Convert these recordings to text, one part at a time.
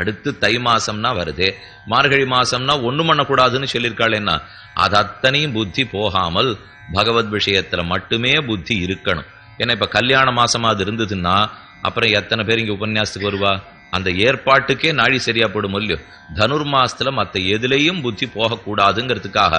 அடுத்து தை மாசம்னா வருதே, மார்கழி மாசம்னா ஒண்ணும் பண்ணக்கூடாதுன்னு சொல்லியிருக்காளேன்னா அது அத்தனையும் புத்தி போகாமல் பகவத் விஷயத்துல மட்டுமே புத்தி இருக்கணும். ஏன்னா இப்ப கல்யாண மாசமா அது இருந்ததுன்னா அப்புறம் எத்தனை பேர் இங்க உபன்யாசத்துக்கு வருவா? அந்த ஏற்பாட்டுக்கே நாழி சரியா போடும் இல்லையோ. தனுர் மாசத்துல மத்த எதுலையும் புத்தி போகக்கூடாதுங்கிறதுக்காக.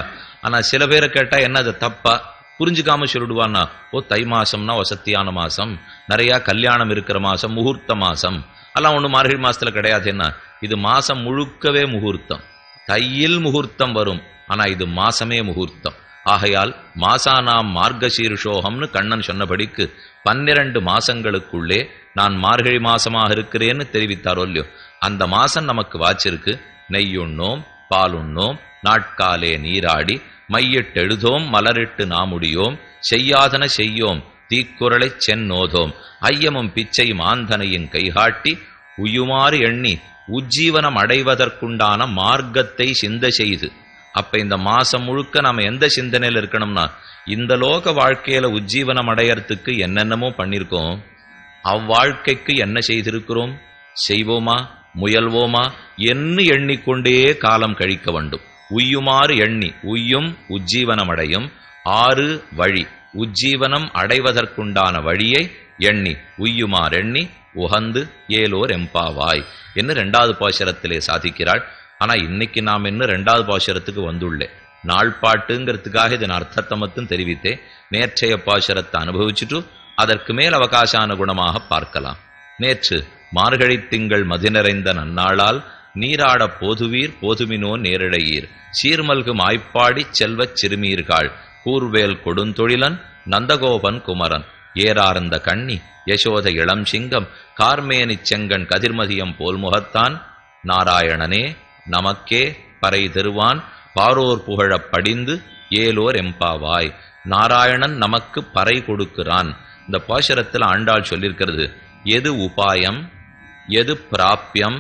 ஆனா சில பேரை கேட்டா என்ன அது தப்பா புரிஞ்சுக்காம சொல்லிடுவான்னா, ஓ தை மாசம்னா வசத்தியான மாசம், நிறைய கல்யாணம் இருக்கிற மாசம், முகூர்த்த மாசம். எல்லாம் ஒண்ணு மார்கழி மாசத்துல கிடையாது. என்ன இது மாசம் முழுக்கவே முகூர்த்தம். தையில் முகூர்த்தம் வரும், ஆனா இது மாசமே முகூர்த்தம். ஆகையால் மாசானாம் மார்கசீர்ஷோகம்னு கண்ணன் சொன்னபடிக்கு 12 மாசங்களுக்குள்ளே நான் மார்கழி மாசமாக இருக்கிறேன்னு தெரிவித்தாரோ இல்லையோ, அந்த மாசம் நமக்கு வாச்சிருக்கு. நெய்யுண்ணோம், பாலுண்ணோம், நாட்காலே நீராடி, மையிட்டெழுதோம், மலரிட்டு நாமுடியோம், செய்யாதன செய்யோம், தீக்குறளைச் சென்னோதோம், ஐயமும் பிச்சையும் ஆந்தனையின் கைகாட்டி உயுமாறு எண்ணி உஜ்ஜீவனம் அடைவதற்குண்டான மார்க்கத்தை சிந்த செய்து. அப்ப இந்த மாசம் முழுக்க நாம எந்த சிந்தனையில இருக்கணும்னா, இந்த லோக வாழ்க்கையில உஜ்ஜீவனம் அடையறதுக்கு என்னென்னமோ பண்ணிருக்கோம், அவ்வாழ்க்கைக்கு என்ன செய்திருக்கிறோம், செய்வோமா, முயல்வோமா என்று எண்ணிக்கொண்டே காலம் கழிக்க வேண்டும். உய்யுமாறு எண்ணி, உய்யும் உஜ்ஜீவனமடையும், ஆறு வழி, உஜ்ஜீவனம் அடைவதற்குண்டான வழியை எண்ணி உய்யுமாறெண்ணி உகந்து ஏலோர் எம்பாவாய் என்று 2வது பாசுரத்திலே சாதிக்கிறாள். ஆனா இன்னைக்கு நாம் இன்னும் 2வது பாசுரத்துக்கு வந்துள்ளேன். நாள்பாட்டுங்கிறதுக்காக இதன் அர்த்தத்தை மட்டும் தெரிவித்தே நேற்றைய பாசுரத்தை அனுபவிச்சுட்டு அதற்கு மேல் அவகாசானுகுணமாக பார்க்கலாம். நேற்று மார்கழி திங்கள் மதி நிறைந்த நன்னாளால் நீராட போதுவீர் போதுமினோ நேரிழையீர், சீர்மல்கு மாய்ப்பாடி செல்வச் சிறுமீர்கள், கூர்வேல் கொடுந்தொழிலன் நந்தகோபன் குமரன், ஏறார்ந்த கண்ணி யசோத இளம் சிங்கம், கார்மேனி செங்கன் கதிர்மதியம் போல் முகத்தான், நாராயணனே நமக்கே பறை தருவான், பாரோர் புகழப் படிந்து ஏலோர் எம்பாவாய். நாராயணன் நமக்கு பறை கொடுக்கிறான். இந்த பாசுரத்தில் ஆண்டாள் சொல்லியிருக்கிறது, எது உபாயம், எது பிராப்பியம்,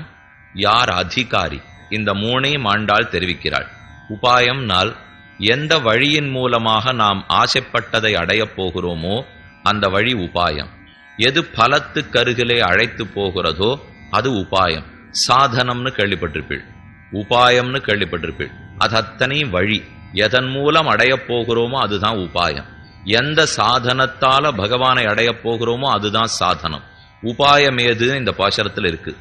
யார் அதிகாரி, இந்த 3ஐயும் ஆண்டாள் தெரிவிக்கிறாள். உபாயம்னால் எந்த வழியின் மூலமாக நாம் ஆசைப்பட்டதை அடையப் போகிறோமோ அந்த வழி உபாயம். எது பலத்துக்கு அருகிலே அழைத்து போகிறதோ அது உபாயம். சாதனம்னு கேள்விப்பட்டிருப்பீள், உபாயம்னு கேள்விப்பட்டிருப்பீள். அது அத்தனையும் வழி. எதன் மூலம் அடையப் போகிறோமோ அதுதான் உபாயம். எந்த சாதனத்தால பகவானை அடையப் போகிறோமோ அதுதான் சாதனம். உபாயம் ஏது இந்த பாசுரத்தில் இருக்கு.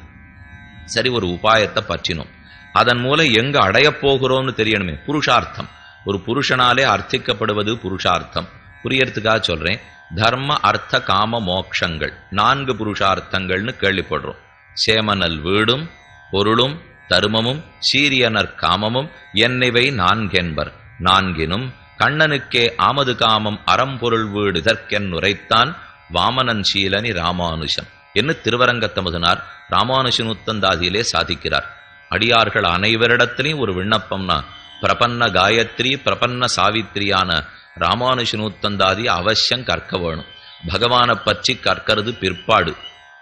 சரி, ஒரு உபாயத்தை பற்றினோம், அதன் மூலம் எங்க அடையப் போகிறோம்னு தெரியணுமே. புருஷார்த்தம், ஒரு புருஷனாலே அர்த்திக்கப்படுவது புருஷார்த்தம். புரியறதுக்காக சொல்றேன். தர்ம அர்த்த காம மோக்ஷங்கள் 4 புருஷார்த்தங்கள்னு கேள்விப்படுறோம். சேமனல் வீடும் பொருளும் தருமமும் சீரியனர் காமமும் என்னைவை 4 என்பர். 4னும் கண்ணனுக்கே ஆமது காமம் அறம்பொருள் வீடு இதற்கென் உரைத்தான் வாமனன் சீலனி ராமானுஷன் என்று திருவரங்கத்தமுதனார் ராமானுஷனுத்தந்தாதியிலே சாதிக்கிறார். அடியார்கள் அனைவரிடத்திலையும் ஒரு விண்ணப்பம்னா பிரபன்ன காயத்ரி பிரபன்ன சாவித்திரியான ராமானுஷனூத்தந்தாதி அவசியம் கற்க வேணும். பகவானை பற்றி கற்கிறது பிற்பாடு.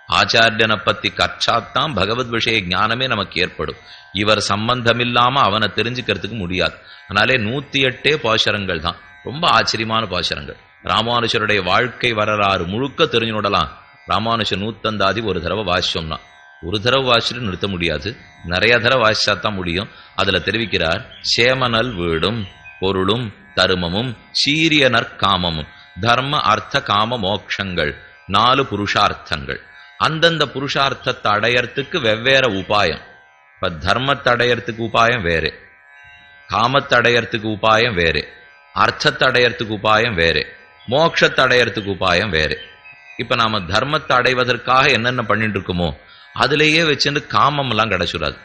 ஆச்சாரியனை பத்தி கற்றாத்தான் பகவத் விஷய ஞானமே நமக்கு ஏற்படும். இவர் சம்பந்தமில்லாம அவனை தெரிஞ்சுக்கிறதுக்கு முடியாது. அதனாலே 108 பாசுரங்கள் தான் ரொம்ப ஆச்சரியமான பாசுரங்கள். ராமானுஷருடைய வாழ்க்கை வரலாறு முழுக்க தெரிஞ்சுடலாம். ராமானுஷ நூத்தந்தாதி ஒரு தடவை வாசிச்சோம்னா, ஒரு தடவை வாசிச்சுட்டு நிறுத்த முடியாது, நிறைய தடவை வாசிச்சாதான் முடியும். அதுல தெரிவிக்கிறார், சேமனல் வீடும் பொருளும் தருமமும் சீரியனர் காமமும், தர்ம அர்த்த காம மோக்ஷங்கள் 4 புருஷார்த்தங்கள். அந்தந்த புருஷார்த்தத்தை அடையறதுக்கு வெவ்வேறு உபாயம். இப்ப தர்மத்தை அடையறதுக்கு உபாயம் வேறு, காமத்தை அடையறதுக்கு உபாயம் வேறு, அர்த்தத்தை அடையறதுக்கு உபாயம் வேறு, மோட்சத்தை அடையறதுக்கு உபாயம் வேறு. இப்ப நாம தர்மத்தை அடைவதற்காக என்னென்ன பண்ணிட்டு இருக்கோமோ அதுலேயே வச்சுட்டு காமம் எல்லாம் கிடைச்சிடாது.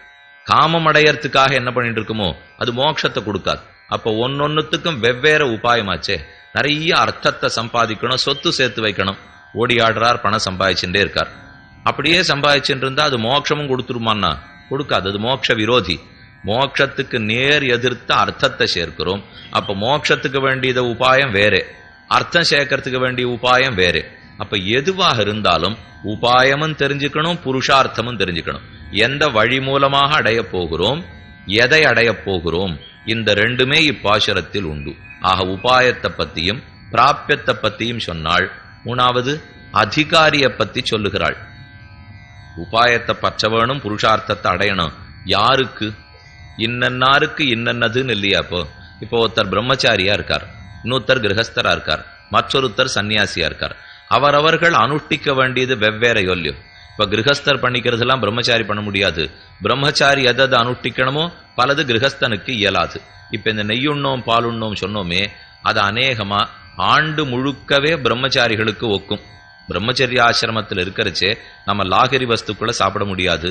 காமம் அடையறதுக்காக என்ன பண்ணிட்டு இருக்குமோ அது மோட்சத்தை கொடுக்காது. அப்போ ஒன்னொன்னுத்துக்கும் வெவ்வேறு உபாயமாச்சே. நிறைய அர்த்தத்தை சம்பாதிக்கணும், சொத்து சேர்த்து வைக்கணும். ஓடி ஆடுறார், பணம் சம்பாதிச்சுட்டே இருக்கார். அப்படியே சம்பாதிச்சுட்டு இருந்தா அது மோட்சமும் கொடுத்துருமான்னா கொடுக்காது, அது மோட்ச விரோதி. மோட்சத்துக்கு நேர் எதிர்த்த அர்த்தத்தை சேர்க்கிறோம். அப்ப மோட்சத்துக்கு வேண்டியத உபாயம் வேறு, அர்த்தம் சேர்க்கறதுக்கு வேண்டிய உபாயம் வேறு. அப்ப எதுவாக இருந்தாலும் உபாயமும் தெரிஞ்சுக்கணும், புருஷார்த்தமும் தெரிஞ்சுக்கணும். எந்த வழி மூலமாக அடைய போகிறோம், எதை அடைய போகிறோம், இந்த 2மே இப்பாசுரத்தில் உண்டு. ஆக உபாயத்தை பத்தியும் பிராப்பியத்தை பத்தியும் சொன்னாள். 3வது அதிகாரியை பத்தி சொல்லுகிறாள். உபாயத்தை பற்ற வேணும், புருஷார்த்தத்தை அடையணும். யாருக்கு? இன்னன்னாருக்கு இன்னன்னதுன்னு இல்லையா? இப்போ ஒருத்தர் பிரம்மச்சாரியா இருக்கார், இன்னொருத்தர் கிரகஸ்தரா இருக்கார், மற்றொருத்தர் சன்னியாசியா இருக்கார். அவரவர்கள் அனுஷ்டிக்க வேண்டியது வெவ்வேறு இல்லையோ? இப்ப கிரகஸ்தர் பண்ணிக்கிறதெல்லாம் பிரம்மச்சாரி பண்ண முடியாது. பிரம்மச்சாரி எதை அனுஷ்டிக்கணுமோ பலது கிரகஸ்தனுக்கு இயலாது. இப்ப இந்த நெய்யுண்ணோம் பாலுண்ணோம் சொன்னோமே, அது அநேகமா ஆண்டு முழுக்கவே பிரம்மச்சாரிகளுக்கு ஒக்கும். பிரம்மச்சரிய ஆசிரமத்தில் இருக்கிறச்சே நம்ம லாகரி வஸ்துக்குள்ள சாப்பிட முடியாது,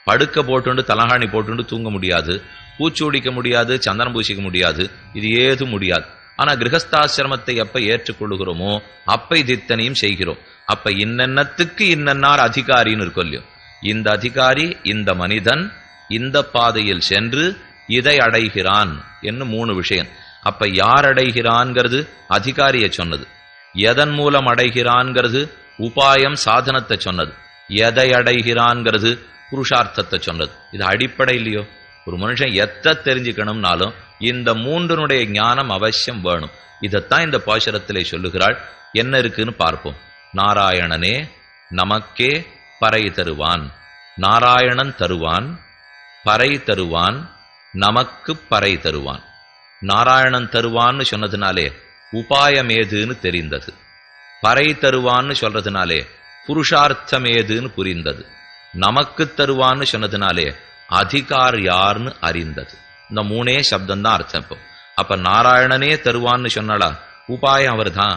படுக்க போட்டுண்டு தலகாணி போட்டுண்டு தூங்க முடியாது, பூச்சூடிக்க முடியாது, சந்தனம் பூசிக்க முடியாது, இது ஏதும் முடியாது. ஆனா கிரகஸ்தாசிரமத்தை எப்ப ஏற்றுக்கொள்ளுகிறோமோ அப்ப இது இத்தனையும் செய்கிறோம். அப்ப இன்னென்னத்துக்கு இன்னன்னார் அதிகாரின்னு இருக்கும் இல்லையோ? இந்த அதிகாரி, இந்த மனிதன் இந்த பாதையில் சென்று இதை அடைகிறான் என்று 3 விஷயம். அப்ப யார் அடைகிறான்ங்கிறது அதிகாரியை சொன்னது, எதன் மூலம் அடைகிறான்ங்கிறது உபாயம் சாதனத்தை சொன்னது, எதை அடைகிறான்ங்கிறது புருஷார்த்தத்தை சொன்னது. இது அடிப்படை இல்லையோ? ஒரு மனுஷன் எத்த தெரிஞ்சுக்கணும்னாலும் இந்த 3னுடைய ஞானம் அவசியம் வேணும். இதைத்தான் இந்த பாசுரத்திலே சொல்லுகிறாள். என்ன இருக்குன்னு பார்ப்போம். நாராயணனே நமக்கே பறை தருவான். நாராயணன் தருவான், பறை தருவான், நமக்கு பறை தருவான். நாராயணன் தருவான்னு சொன்னதுனாலே உபாயம் ஏதுன்னு தெரிந்தது. பறை தருவான்னு சொல்றதுனாலே புருஷார்த்தம் ஏதுன்னு புரிந்தது. நமக்கு தருவான்னு சொன்னதுனாலே அதிகார் யார்னு அறிந்தது. இந்த 3 சப்தம்தான் அர்த்தம். இப்போ அப்ப நாராயணனே தருவான்னு சொன்னாலா உபாயம் அவர் தான்.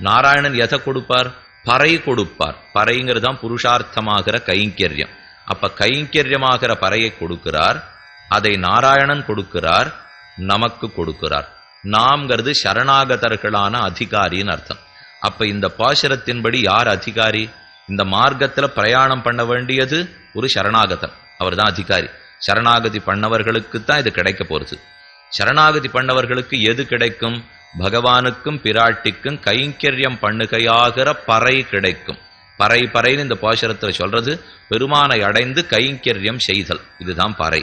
நாராயணன் எதை கொடுப்பார்? பறை கொடுப்பார். பறைங்கிறதான் புருஷார்த்தமாகிற கைங்கரியம். அப்ப கைங்கரியமாகிற பறையை கொடுக்கிறார், அதை நாராயணன் கொடுக்கிறார், நமக்கு கொடுக்கிறார். நாம்ங்கிறது சரணாகதர்களான அதிகாரின்னு அர்த்தம். அப்ப இந்த பாசுரத்தின்படி யார் அதிகாரி? இந்த மார்க்கத்துல பிரயாணம் பண்ண வேண்டியது ஒரு சரணாகதர், அவர் தான் அதிகாரி. சரணாகதி பண்ணவர்களுக்குத்தான் இது கிடைக்க போறது. சரணாகதி பண்ணவர்களுக்கு எது கிடைக்கும்? பகவானுக்கும் பிராட்டிக்கும் கைங்கரியம் பண்ணுகையாகிற பறை கிடைக்கும். பறை பறைன்னு இந்த பாசுரத்துல சொல்றது பெருமானை அடைந்து கைங்கரியம் செய்தல், இதுதான் பறை.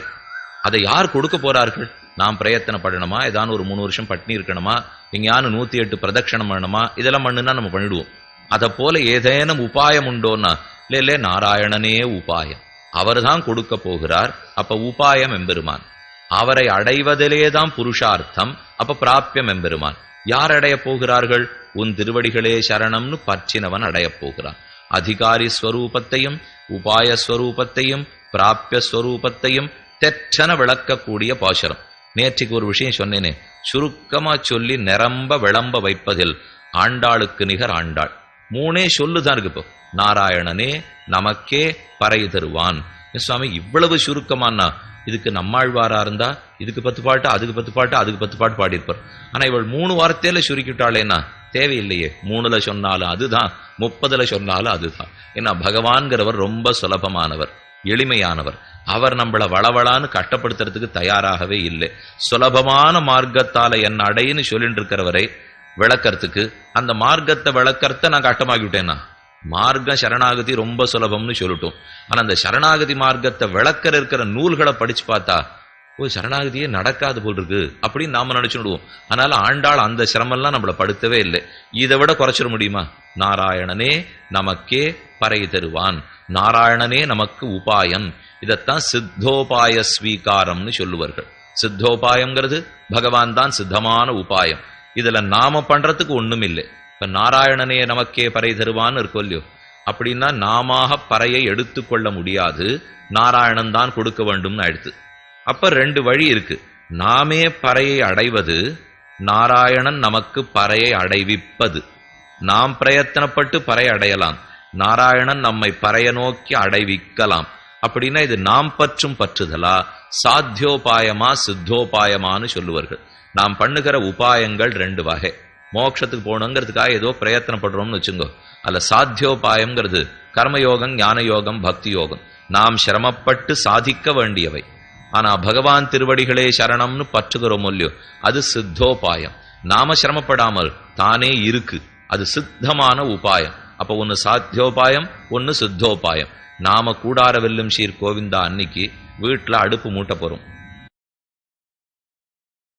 அதை யார் கொடுக்க போறார்கள்? நாம் பிரயத்தனப்படணுமா? ஏதான ஒரு 3 வருஷம் பட்னி இருக்கணுமா? எங்கேயானு 108 பிரதட்சணம் பண்ணணுமா? இதெல்லாம் பண்ணுனா நம்ம பண்ணிடுவோம். அதை போல ஏதேனும் உபாயம் உண்டோன்னா இல்ல, நாராயணனே உபாயம், அவர் தான் கொடுக்க போகிறார். அப்ப உபாயம் எம்பெருமான், அவரை அடைவதிலேதான் புருஷார்த்தம். அப்ப பிராப்பியம் எம்பெருமான். யார் அடைய போகிறார்கள்? உன் திருவடிகளே சரணம்னு பற்றினவன் அடையப் போகிறான். அதிகாரி ஸ்வரூபத்தையும் உபாயஸ்வரூபத்தையும் பிராப்பியஸ்வரூபத்தையும் தெற்றன விளக்கக்கூடிய பாசுரம். நேற்றுக்கு ஒரு விஷயம் சொன்னேனே, சுருக்கமா சொல்லி நிரம்ப விளம்ப வைப்பதில் ஆண்டாளுக்கு நிகர் ஆண்டாள். 3 சொல்லுதான் இருக்கு. இப்போ நாராயணனே நமக்கே பறை தருவான். சுவாமி இவ்வளவு சுருக்கமானா, இதுக்கு நம்மாழ்வாரா இருந்தா இதுக்கு 10 பாட்டு, அதுக்கு 10 பாட்டு, அதுக்கு 10 பாட்டு பாடியிருப்பார். ஆனா இவள் 3 வார்த்தையில சுருக்கிட்டாளேன்னா தேவையில்லையே. 3ல சொன்னாலும் அதுதான், 30ல சொன்னாலும் அதுதான். ஏன்னா பகவான்கிறவர் ரொம்ப சுலபமானவர், எளிமையானவர். அவர் நம்மள வளவளான்னு கஷ்டப்படுத்துறதுக்கு தயாராகவே இல்லை. சுலபமான மார்க்கத்தால என்ன அடைன்னு சொல்லிட்டு இருக்கிறவரை விளக்கறதுக்கு அந்த மார்க்கத்தை விளக்கறத நான் கஷ்டமாக்கி விட்டேன்னா, மார்க்கம் சரணாகதி ரொம்ப சுலபம்னு சொல்லிட்டோம். ஆனா அந்த சரணாகதி மார்க்கத்தை விளக்கற இருக்கிற நூல்களை படிச்சு பார்த்தா சரணாகதியே நடக்காது போல் இருக்கு அப்படின்னு நாம நினைச்சுடுவோம். அதனால ஆண்டாள் அந்த சிரமெல்லாம் நம்மள படுத்தவே இல்லை. இதை விட குறைச்சிட முடியுமா? நாராயணனே நமக்கே பறை தருவான், நாராயணனே நமக்கு உபாயம். இதத்தான் சித்தோபாய ஸ்வீகாரம்னு சொல்லுவார்கள். சித்தோபாயம்ங்கிறது பகவான் தான் சித்தமான உபாயம். இதுல நாம பண்றதுக்கு ஒண்ணும் இல்லை. இப்ப நாராயணனே நமக்கே பறை தருவான்னு இருக்கும் இல்லையோ? அப்படின்னா நாம பறையை எடுத்துக்கொள்ள முடியாது, நாராயணன் தான் கொடுக்க வேண்டும்னு ஆயிடுத்து. அப்ப 2 வழி இருக்கு. நாமே பறையை அடைவது, நாராயணன் நமக்கு பறையை அடைவிப்பது. நாம் பிரயத்தனப்பட்டு பறை அடையலாம், நாராயணன் நம்மை பறைய நோக்கி அடைவிக்கலாம். அப்படின்னா இது நாம் பற்றும் பற்றுதலா, சாத்தியோபாயமா சித்தோபாயமானு சொல்லுவார்கள். நாம் பண்ணுகிற உபாயங்கள் 2 வகை. மோட்சத்துக்கு போகணுங்கிறதுக்காக ஏதோ பிரயத்தனப்படுறோம்னு வச்சுங்கோ, அல்ல சாத்தியோபாயம்ங்கிறது கர்மயோகம், ஞான யோகம், பக்தி யோகம், நாம் சிரமப்பட்டு சாதிக்க வேண்டியவை. ஆனா பகவான் திருவடிகளே சரணம்னு பற்றுகிறோம் இல்லையோ, அது சித்தோபாயம். நாம சிரமப்படாமல் தானே இருக்கு, அது சித்தமான உபாயம். அப்ப ஒன்னு சாத்தியோபாயம், ஒன்னு சித்தோபாயம். நாம கூடார வெல்லும் சீர் கோவிந்தா அன்னைக்கு வீட்டுல அடுப்பு மூட்ட போறோம்.